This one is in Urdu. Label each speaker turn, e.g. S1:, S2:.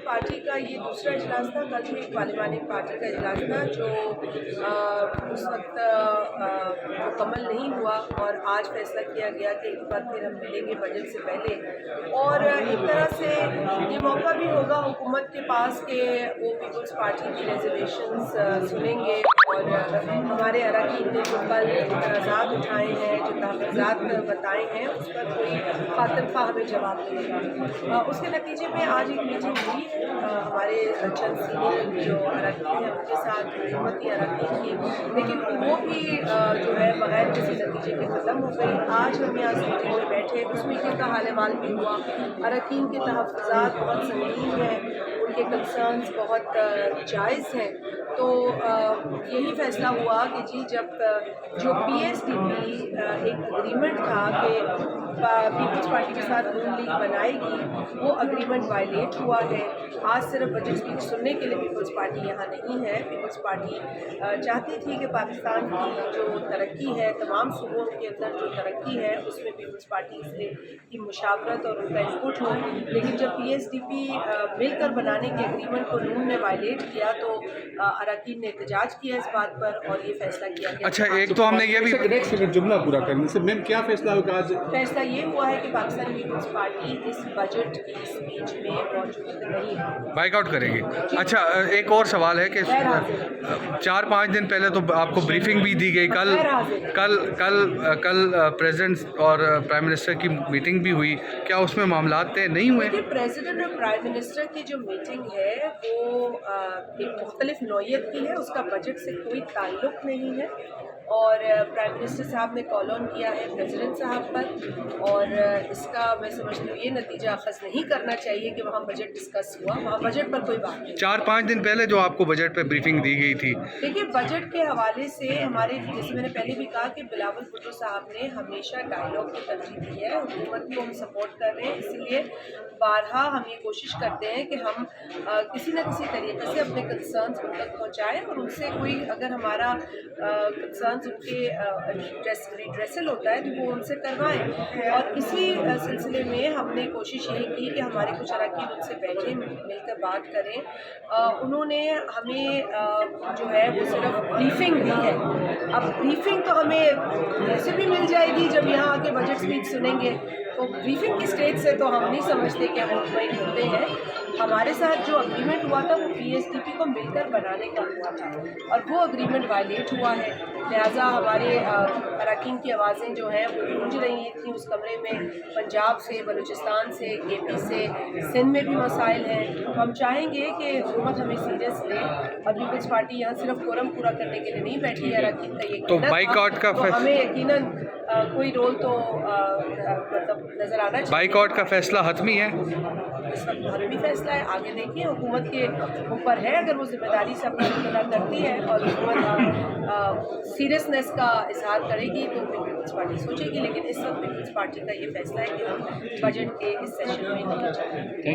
S1: پارٹی کا یہ دوسرا اجلاس تھا. کل بھی ایک پارلیمانی پارٹی کا اجلاس تھا جو اس وقت مکمل نہیں ہوا اور آج فیصلہ کیا گیا کہ ایک بار پھر ہم ملیں گے بجٹ سے پہلے. اور ایک طرح سے یہ موقع بھی ہوگا حکومت کے پاس کہ وہ پیپلز پارٹی کی ریزرویشنز سنیں گے اور ہمارے اراکین نے جو کل اعتراضات اٹھائے ہیں, جو تحفظات بتائے ہیں, اس پر کوئی خاطر خواہ ہمیں جواب ملے گا. اس کے نتیجے میں آج ایک میٹنگ ہوئی ہمارے چند سینئر جو اراکین ہیں ان کے ساتھ, حکومتی اراکین کی, لیکن وہ بھی جو ہے بغیر کسی نتیجے کے ختم ہو گئی. آج ہم یہاں میٹنگ میں بیٹھے, اس میٹنگ کا حال مال بھی ہوا. اراکین کے تحفظات بہت سنگین ہیں, ان کے کنسرنز بہت جائز ہیں. تو یہی فیصلہ ہوا کہ جی جب جو پی ایس ڈی پی ایک اگریمنٹ تھا کہ پیپلز پارٹی کے ساتھ نون لیگ بنائے گی, وہ اگریمنٹ وائلیٹ ہوا ہے. آج صرف بجٹ اسپیچ سننے کے لیے پیپلز پارٹی یہاں نہیں ہے. پیپلز پارٹی چاہتی تھی کہ پاکستان کی جو ترقی ہے, تمام صوبوں کے اندر جو ترقی ہے, اس میں پیپلز پارٹی سے کی مشاورت اور ان کا انپٹ ہو. لیکن جب پی ایس ڈی پی مل کر بنانے کے اگریمنٹ کو نون نے وائلیٹ کیا تو اراکین نے احتجاج کیا اس بات پر اور یہ فیصلہ کیا گیا.
S2: اچھا, ایک تو ہم نے یہ بھی
S3: جملہ پورا کرنے سے میم کیا فیصلہ ہوگا آج؟
S1: فیصلہ یہ ہوا ہے کہ پاکستان پیپلز پارٹی اس بجٹ کی اسپیچ میں موجود نہیں ہے,
S2: بائک آؤٹ کرے گی. اچھا, ایک اور سوال ہے کہ 4-5 دن پہلے تو آپ کو بریفنگ بھی دی گئی, کل پریزیڈنٹ اور پرائم منسٹر کی میٹنگ بھی ہوئی, کیا اس میں معاملات طے نہیں ہوئے؟
S1: پریزیڈنٹ اور پرائم منسٹر کی جو میٹنگ ہے وہ ایک مختلف نوعیت کی ہے, اس کا بجٹ سے کوئی تعلق نہیں ہے. اور پرائم منسٹر صاحب نے کال آن کیا ہے پریزیڈنٹ صاحب پر, اور اس کا میں سمجھتی ہوں یہ نتیجہ اخذ نہیں کرنا چاہیے کہ وہاں بجٹ ڈسکس ہوا. وہاں بجٹ پر کوئی بات نہیں.
S2: 4-5 دن پہلے جو آپ کو بجٹ پہ بریفنگ دی گئی تھی,
S1: دیکھیے بجٹ کے حوالے سے ہمارے, جیسے میں نے پہلے بھی کہا کہ بلاول بھٹو صاحب نے ہمیشہ ڈائیلاگ کو ترجیح دی ہے. حکومت کو ہم سپورٹ کر رہے ہیں, اسی لیے بارہا ہم یہ کوشش کرتے ہیں کہ ہم کسی نہ کسی طریقے سے اپنے کنسرنس ان تک پہنچائیں, اور ان سے کوئی اگر ہمارا کنسرنس ان کے ریڈریسل ہوتا ہے تو وہ ان سے کروائیں. اور اسی سلسلے میں ہم نے کوشش یہی کی کہ ہمارے کچھ اراکین ان سے بیٹھیں, مل کر بات کریں. انہوں نے ہمیں جو ہے وہ صرف بریفنگ دی ہے. اب بریفنگ تو ہمیں ویسے بھی مل جائے گی جب یہاں آ کے بجٹ اسپیچ سنیں گے, تو بریفنگ کی اسٹیج سے تو ہم نہیں سمجھتے کہ ہم مطمئن ہوتے ہیں. ہمارے ساتھ جو اگریمنٹ ہوا تھا وہ پی ایس ڈی پی کو مل کر بنانے کا ہوا تھا, اور وہ اگریمنٹ وائلیٹ ہوا ہے. لہٰذا ہمارے اراکین کی آوازیں جو ہیں وہ گونج رہی تھیں اس کمرے میں. پنجاب سے, بلوچستان سے, کے پی سے, سندھ میں بھی مسائل ہیں. ہم چاہیں گے کہ حکومت ہمیں سیریس لے, اور پیپلز پارٹی یہاں صرف فورم پورا کرنے کے لیے نہیں بیٹھی ہے. اراکین کا یہ
S2: تو بائک آؤٹ کا
S1: ہمیں یقیناً کوئی رول تو مطلب نظر آنا چاہیے.
S2: بائک آؤٹ کا فیصلہ حتمی ہے,
S1: اس وقت حتمی فیصلہ ہے. آگے دیکھیے حکومت کے اوپر ہے, اگر وہ ذمہ داری سے اپنا ادا کرتی ہے اور حکومت سیریسنیس کا اظہار کرے گی تو پیپلز پارٹی سوچے گی. لیکن اس وقت پیپلز پارٹی کا یہ فیصلہ ہے کہ ہم بجٹ کے اس سیشن میں نہیں جائیں.